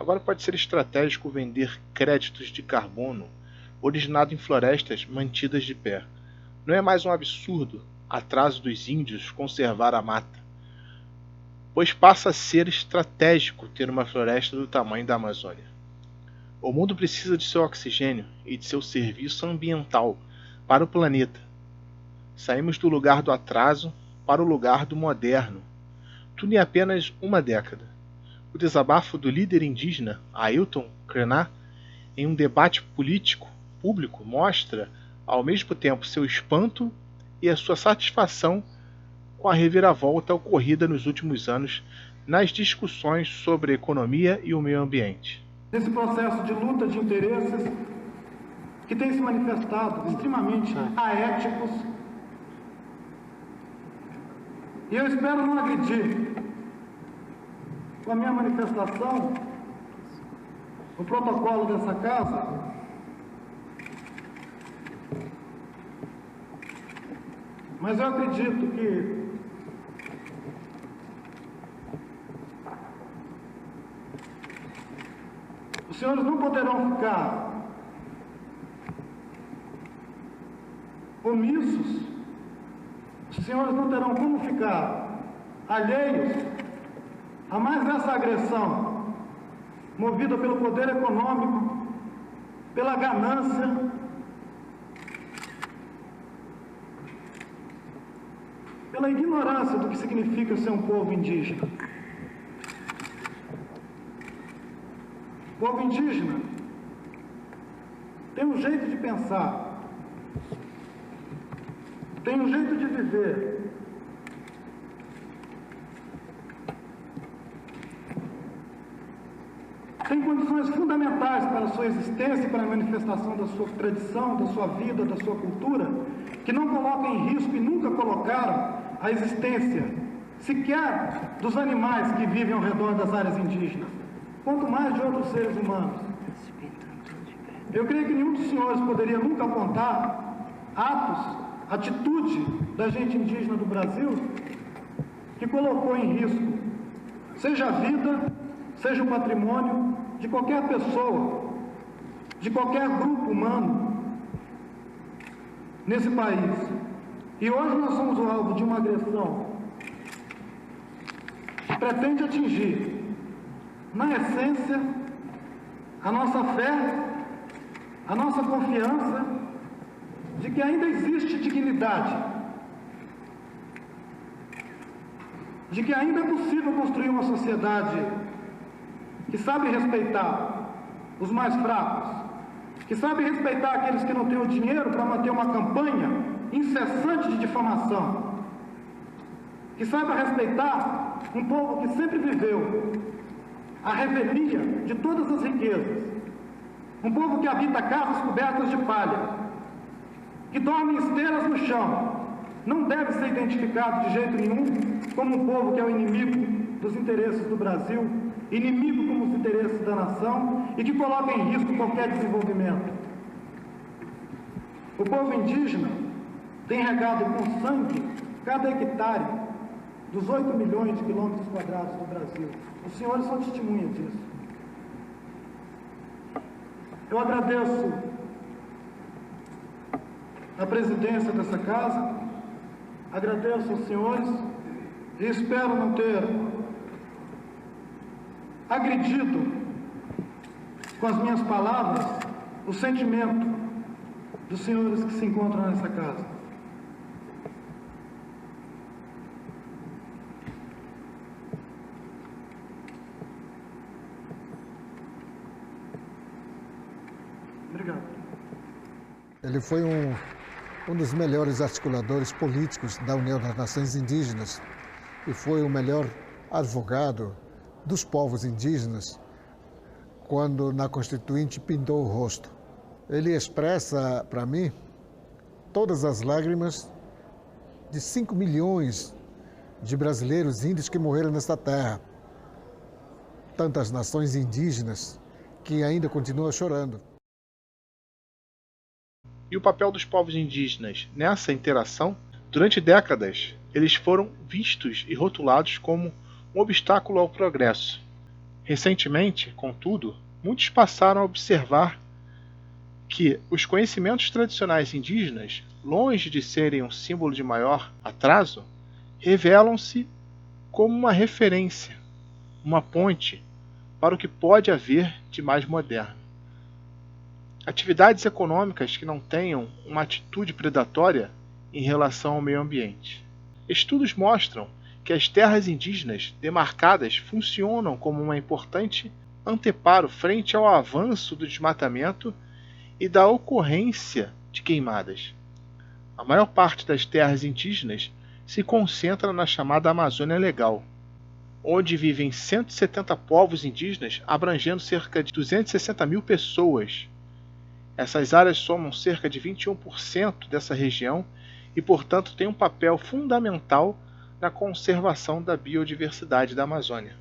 Agora pode ser estratégico vender créditos de carbono originado em florestas mantidas de pé. Não é mais um absurdo atraso dos índios conservar a mata, pois passa a ser estratégico ter uma floresta do tamanho da Amazônia. O mundo precisa de seu oxigênio e de seu serviço ambiental para o planeta. Saímos do lugar do atraso para o lugar do moderno, tudo em apenas uma década. O desabafo do líder indígena Ailton Krenak em um debate político público mostra, ao mesmo tempo, seu espanto e a sua satisfação com a reviravolta ocorrida nos últimos anos nas discussões sobre economia e o meio ambiente. Nesse processo de luta de interesses que tem se manifestado extremamente aéticos, e eu espero não agredir com a minha manifestação o protocolo dessa casa, mas eu acredito que os senhores não poderão ficar omissos, os senhores não terão como ficar alheios a mais essa agressão movida pelo poder econômico, pela ganância, pela ignorância do que significa ser um povo indígena. O povo indígena tem um jeito de pensar, tem um jeito de viver, tem condições fundamentais para a sua existência e para a manifestação da sua tradição, da sua vida, da sua cultura, que não colocam em risco e nunca colocaram a existência sequer dos animais que vivem ao redor das áreas indígenas, quanto mais de outros seres humanos. Eu creio que nenhum dos senhores poderia nunca apontar atos, atitude da gente indígena do Brasil que colocou em risco, seja a vida, seja o patrimônio de qualquer pessoa, de qualquer grupo humano nesse país. E hoje nós somos o alvo de uma agressão que pretende atingir, na essência, a nossa fé, a nossa confiança de que ainda existe dignidade, de que ainda é possível construir uma sociedade que sabe respeitar os mais fracos, que sabe respeitar aqueles que não têm o dinheiro para manter uma campanha incessante de difamação, que sabe respeitar um povo que sempre viveu a revelia de todas as riquezas, um povo que habita casas cobertas de palha, que dorme em esteiras no chão, não deve ser identificado de jeito nenhum como um povo que é o inimigo dos interesses do Brasil, inimigo como os interesses da nação e que coloca em risco qualquer desenvolvimento. O povo indígena tem regado com sangue cada hectare dos 8 milhões de quilômetros quadrados do Brasil. Os senhores são testemunhas disso. Eu agradeço a presidência dessa casa, agradeço aos senhores e espero não ter agredido com as minhas palavras o sentimento dos senhores que se encontram nessa casa. Obrigado. Ele foi um dos melhores articuladores políticos da União das Nações Indígenas e foi o melhor advogado dos povos indígenas quando na Constituinte pintou o rosto. Ele expressa para mim todas as lágrimas de 5 milhões de brasileiros índios que morreram nesta terra. Tantas nações indígenas que ainda continuam chorando. E o papel dos povos indígenas nessa interação? Durante décadas, eles foram vistos e rotulados como um obstáculo ao progresso. Recentemente, contudo, muitos passaram a observar que os conhecimentos tradicionais indígenas, longe de serem um símbolo de maior atraso, revelam-se como uma referência, uma ponte para o que pode haver de mais moderno. Atividades econômicas que não tenham uma atitude predatória em relação ao meio ambiente. Estudos mostram que as terras indígenas demarcadas funcionam como uma importante anteparo frente ao avanço do desmatamento e da ocorrência de queimadas. A maior parte das terras indígenas se concentra na chamada Amazônia Legal, onde vivem 170 povos indígenas, abrangendo cerca de 260 mil pessoas. Essas áreas somam cerca de 21% dessa região e, portanto, têm um papel fundamental na conservação da biodiversidade da Amazônia.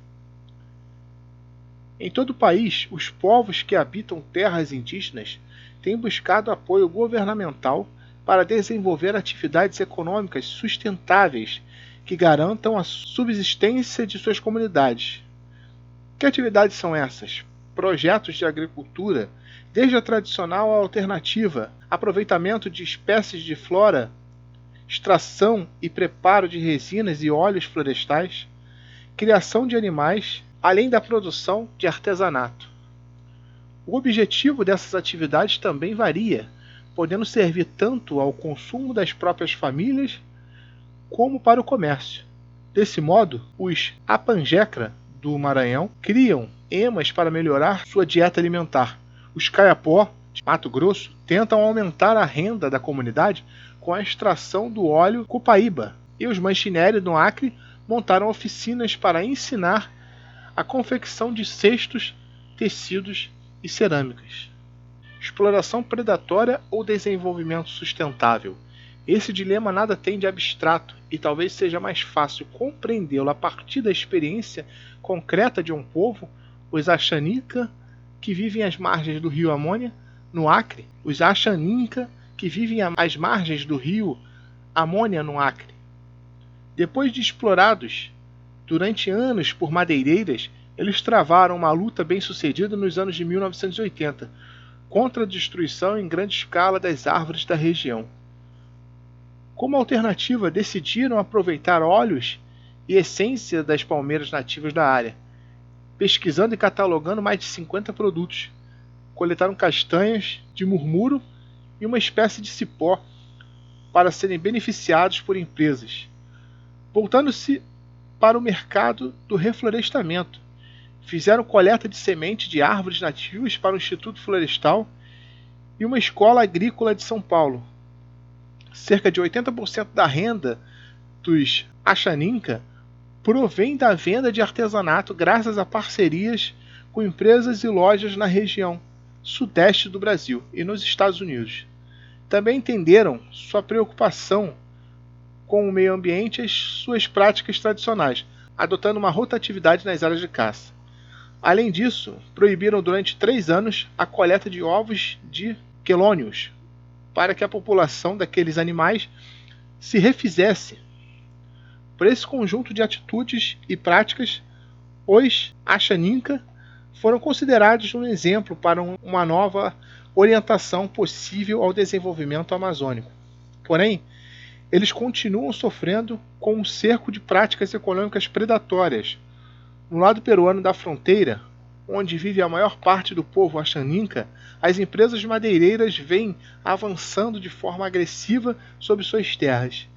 Em todo o país, os povos que habitam terras indígenas têm buscado apoio governamental para desenvolver atividades econômicas sustentáveis que garantam a subsistência de suas comunidades. Que atividades são essas? Projetos de agricultura, desde a tradicional à alternativa, aproveitamento de espécies de flora, extração e preparo de resinas e óleos florestais, criação de animais, além da produção de artesanato. O objetivo dessas atividades também varia, podendo servir tanto ao consumo das próprias famílias como para o comércio. Desse modo, os Apanjecra do Maranhão criam emas para melhorar sua dieta alimentar. Os Kayapó, de Mato Grosso, tentam aumentar a renda da comunidade com a extração do óleo copaíba. E os Manchineri, no Acre, montaram oficinas para ensinar a confecção de cestos, tecidos e cerâmicas. Exploração predatória ou desenvolvimento sustentável? Esse dilema nada tem de abstrato e talvez seja mais fácil compreendê-lo a partir da experiência concreta de um povo, os Axaninka, que vivem às margens do rio Amônia, no Acre, os Axaninka, que vivem às margens do rio Amônia, no Acre. Depois de explorados durante anos por madeireiras, eles travaram uma luta bem-sucedida nos anos de 1980 contra a destruição em grande escala das árvores da região. Como alternativa, decidiram aproveitar óleos e essência das palmeiras nativas da área, pesquisando e catalogando mais de 50 produtos. Coletaram castanhas de murmuro e uma espécie de cipó para serem beneficiados por empresas. Voltando-se para o mercado do reflorestamento, fizeram coleta de semente de árvores nativas para o Instituto Florestal e uma escola agrícola de São Paulo. Cerca de 80% da renda dos Axaninka provém da venda de artesanato graças a parcerias com empresas e lojas na região sudeste do Brasil e nos Estados Unidos. Também entenderam sua preocupação com o meio ambiente e as suas práticas tradicionais, adotando uma rotatividade nas áreas de caça. Além disso, proibiram durante 3 anos a coleta de ovos de quelônios, para que a população daqueles animais se refizesse. Por esse conjunto de atitudes e práticas, os Axaninka foram considerados um exemplo para uma nova orientação possível ao desenvolvimento amazônico. Porém, eles continuam sofrendo com um cerco de práticas econômicas predatórias. No lado peruano da fronteira, onde vive a maior parte do povo Axaninka, as empresas madeireiras vêm avançando de forma agressiva sobre suas terras.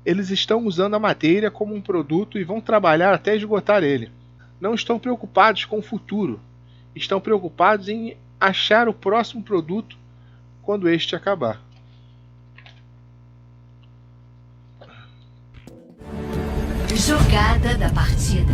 Eles estão usando a madeira como um produto e vão trabalhar até esgotar ele. Não estão preocupados com o futuro, estão preocupados em achar o próximo produto quando este acabar. Jogada da partida.